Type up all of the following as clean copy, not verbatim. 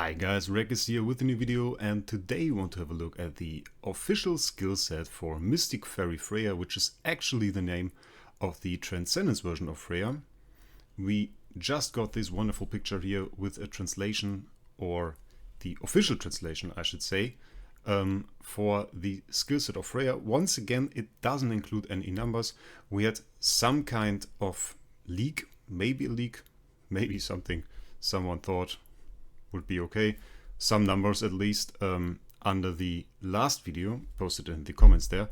Hi guys, Rex here with a new video, and today we want to have a look at the official skill set for Mystic Fairy Freya, which is actually the name of the Transcendence version of Freya. We just got this wonderful picture here with a translation, or the official translation I should say, for the skill set of Freya. Once again, it doesn't include any numbers. We had some kind of leak, maybe a leak, maybe something someone thought would be okay, some numbers at least, under the last video posted in the comments there.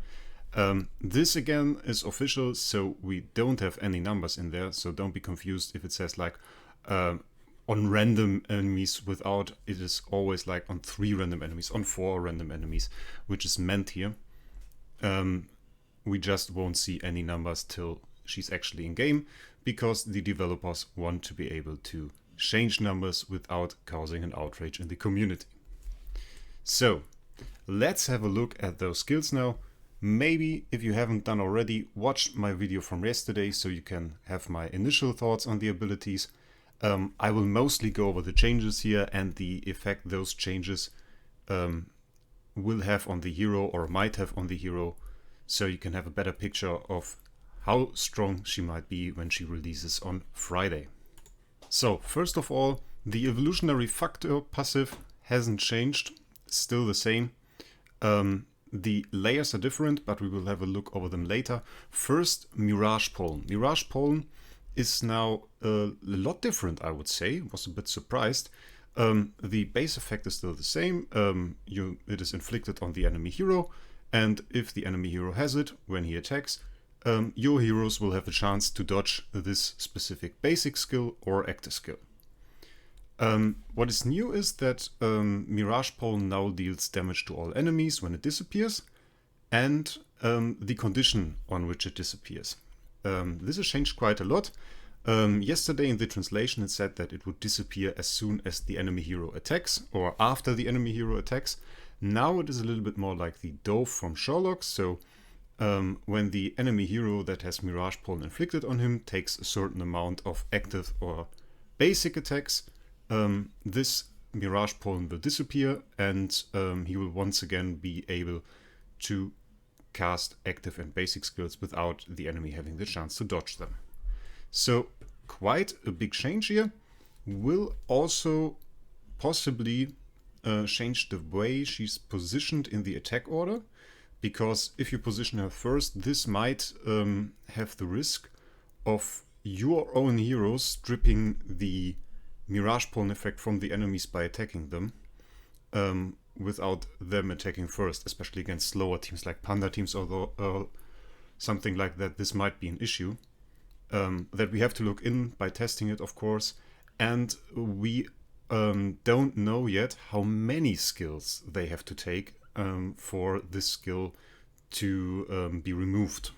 This again is official, so we don't have any numbers in there, so don't be confused if it says like on random enemies without. It is always like on 3 random enemies, on 4 random enemies, which is meant here. We just won't see any numbers till she's actually in game, because the developers want to be able to change numbers without causing an outrage in the community. So let's have a look at those skills now. Maybe if you haven't done already, watch my video from yesterday so you can have my initial thoughts on the abilities. I will mostly go over the changes here and the effect those changes will have on the hero, or might have on the hero, so you can have a better picture of how strong she might be when she releases on Friday. So first of all, the evolutionary factor passive hasn't changed, still the same. The layers are different, but we will have a look over them later. First, Mirage Pawn. Mirage Pawn is now a lot different, I would say. Was a bit surprised. The base effect is still the same. It is inflicted on the enemy hero, and if the enemy hero has it when he attacks, your heroes will have a chance to dodge this specific basic skill or active skill. What is new is that Mirage Pawn now deals damage to all enemies when it disappears, and the condition on which it disappears. This has changed quite a lot. Yesterday in the translation it said that it would disappear as soon as the enemy hero attacks, or after the enemy hero attacks. Now it is a little bit more like the dove from Sherlock, so when the enemy hero that has Mirage Pawn inflicted on him takes a certain amount of active or basic attacks, this Mirage Pawn will disappear, and he will once again be able to cast active and basic skills without the enemy having the chance to dodge them. So quite a big change here. Will also possibly change the way she's positioned in the attack order. Because if you position her first, this might have the risk of your own heroes stripping the Mirage Pawn effect from the enemies by attacking them, without them attacking first, especially against slower teams like Panda teams or something like that. This might be an issue that we have to look in by testing it, of course, and we don't know yet how many skills they have to take for this skill to be removed.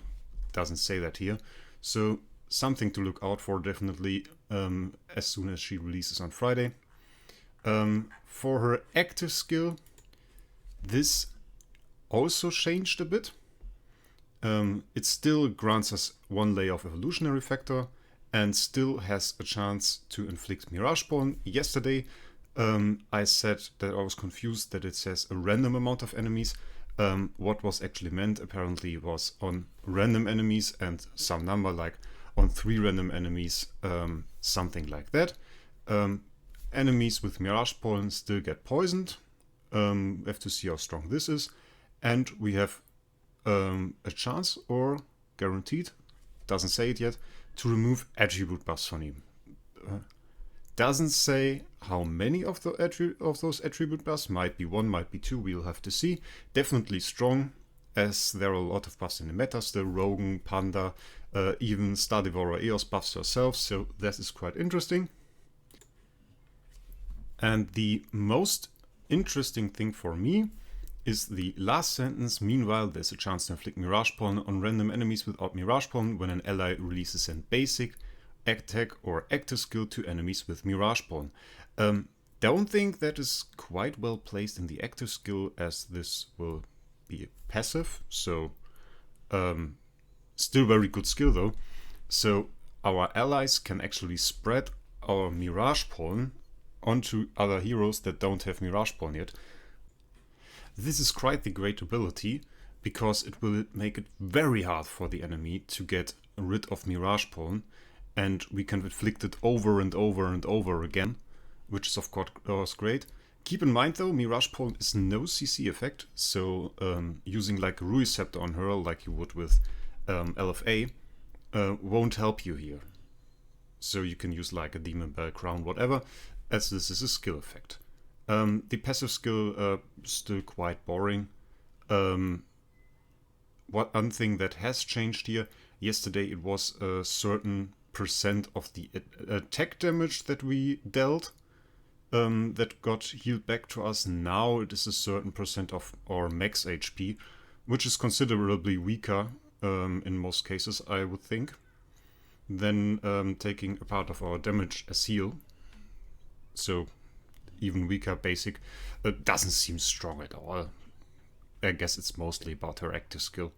Doesn't say that here, so something to look out for definitely as soon as she releases on Friday. For her active skill, this also changed a bit. It still grants us 1 layer of evolutionary factor and still has a chance to inflict Mirage Pawn. Yesterday I said that I was confused that it says a random amount of enemies. What was actually meant apparently was on random enemies and some number, like on 3 random enemies, something like that. Enemies with Mirage Pawn still get poisoned. We have to see how strong this is. And we have a chance, or guaranteed, doesn't say it yet, to remove attribute buffs from him. Doesn't say how many of those attribute buffs. Might be 1, might be 2, we'll have to see. Definitely strong, as there are a lot of buffs in the meta still. Rogan, Panda, even Star Devourer Eos buffs herself, so that is quite interesting. And the most interesting thing for me is the last sentence. Meanwhile, there's a chance to inflict Mirage Pawn on random enemies without Mirage Pawn when an ally releases a basic, attack or active skill to enemies with Mirage Pawn. Don't think that is quite well placed in the active skill, as this will be passive, so still very good skill though. So our allies can actually spread our Mirage Pawn onto other heroes that don't have Mirage Pawn yet. This is quite the great ability, because it will make it very hard for the enemy to get rid of Mirage Pawn, and we can inflict it over and over and over again, which is of course great. Keep in mind though, Mirage Pawn is no CC effect, so using like a Rui Scepter on her, like you would with LFA, won't help you here. So you can use like a Demon Bell, Crown, whatever, as this is a skill effect. The passive skill still quite boring. One thing that has changed here, yesterday it was a certain percent of the attack damage that we dealt that got healed back to us. Now it is a certain percent of our max HP, which is considerably weaker in most cases, I would think, than taking a part of our damage as heal. So even weaker basic. Doesn't seem strong at all. I guess it's mostly about her active skill,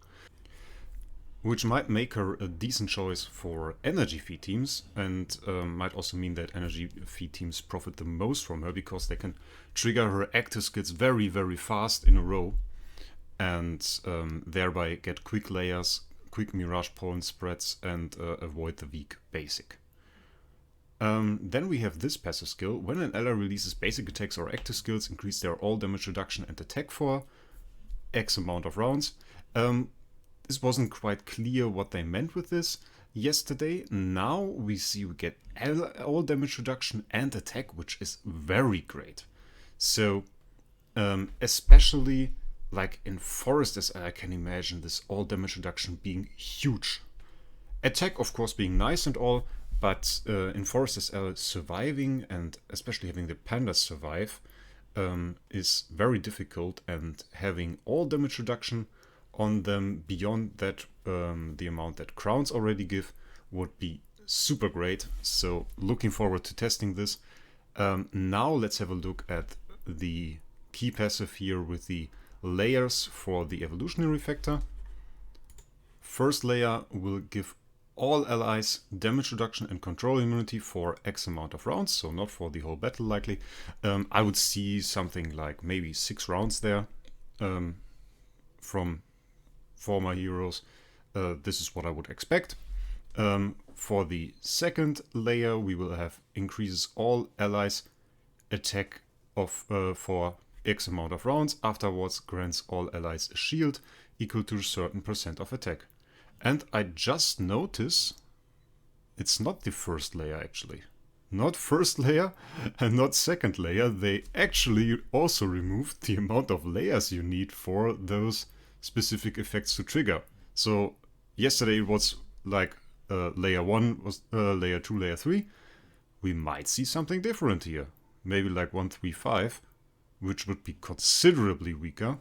which might make her a decent choice for energy feed teams, and might also mean that energy feed teams profit the most from her, because they can trigger her active skills very, very fast in a row, and thereby get quick layers, quick Mirage Pawn spreads, and avoid the weak basic. Then we have this passive skill. When an ally releases basic attacks or active skills, increase their all damage reduction and attack for X amount of rounds. This wasn't quite clear what they meant with this yesterday. Now we see we get all damage reduction and attack, which is very great. So especially like in Forest SL, I can imagine this all damage reduction being huge. Attack of course being nice and all, but in Forest SL surviving, and especially having the pandas survive, is very difficult, and having all damage reduction on them beyond that the amount that crowns already give would be super great. So looking forward to testing this. Now let's have a look at the key passive here with the layers for the evolutionary factor. First layer will give all allies damage reduction and control immunity for X amount of rounds, so not for the whole battle likely. I would see something like maybe 6 rounds there from former heroes. This is what I would expect. For the second layer, we will have increases all allies attack of for X amount of rounds. Afterwards, grants all allies a shield equal to a certain percent of attack. And I just notice it's not the first layer actually. Not first layer and not second layer. They actually also removed the amount of layers you need for those specific effects to trigger. So yesterday it was like layer 1 was layer 2, layer 3. We might see something different here. Maybe like 135, which would be considerably weaker.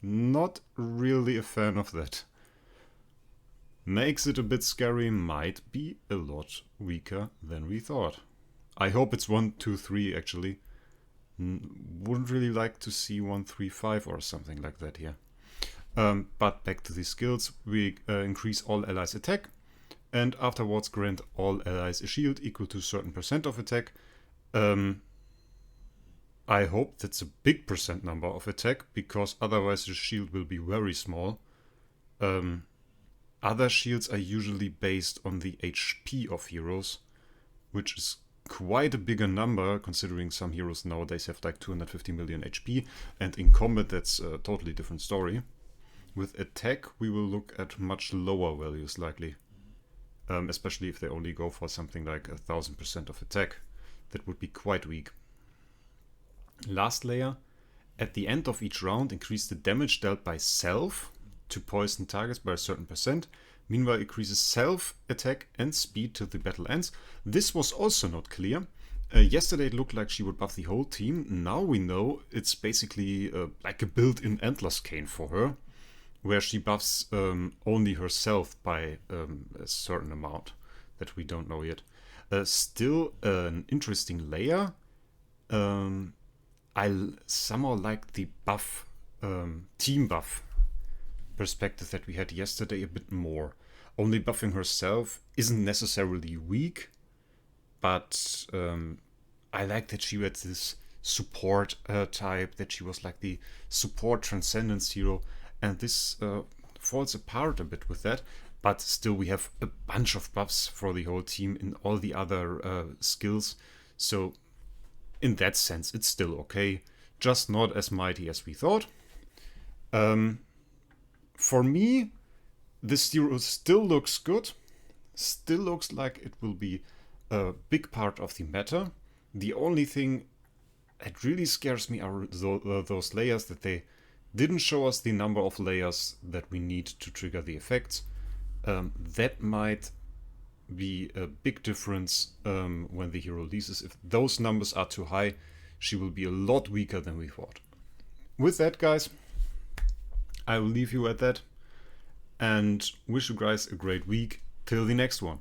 Not really a fan of that. Makes it a bit scary, might be a lot weaker than we thought. I hope it's 123 actually. Wouldn't really like to see 135 or something like that here. But back to the skills, we increase all allies attack, and afterwards grant all allies a shield equal to a certain percent of attack. I hope that's a big percent number of attack, because otherwise the shield will be very small. Other shields are usually based on the HP of heroes, which is quite a bigger number, considering some heroes nowadays have like 250 million HP, and in combat that's a totally different story. With attack, we will look at much lower values likely, especially if they only go for something like 1000% of attack. That would be quite weak. Last layer, at the end of each round, increase the damage dealt by self to poison targets by a certain percent. Meanwhile, increases self, attack and speed till the battle ends. This was also not clear. Yesterday it looked like she would buff the whole team. Now we know it's basically like a built-in Endless Cane for her, where she buffs only herself by a certain amount that we don't know yet. Still an interesting layer. I somehow like the buff, team buff perspective that we had yesterday a bit more. Only buffing herself isn't necessarily weak, but I like that she had this support type, that she was like the support transcendence hero, and this falls apart a bit with that. But still, we have a bunch of buffs for the whole team in all the other skills. So in that sense, it's still okay. Just not as mighty as we thought. For me, this hero still looks good. Still looks like it will be a big part of the meta. The only thing that really scares me are those layers, that they didn't show us the number of layers that we need to trigger the effects. That might be a big difference when the hero releases. If those numbers are too high, she will be a lot weaker than we thought. With that, guys, I will leave you at that and wish you guys a great week. Till the next one.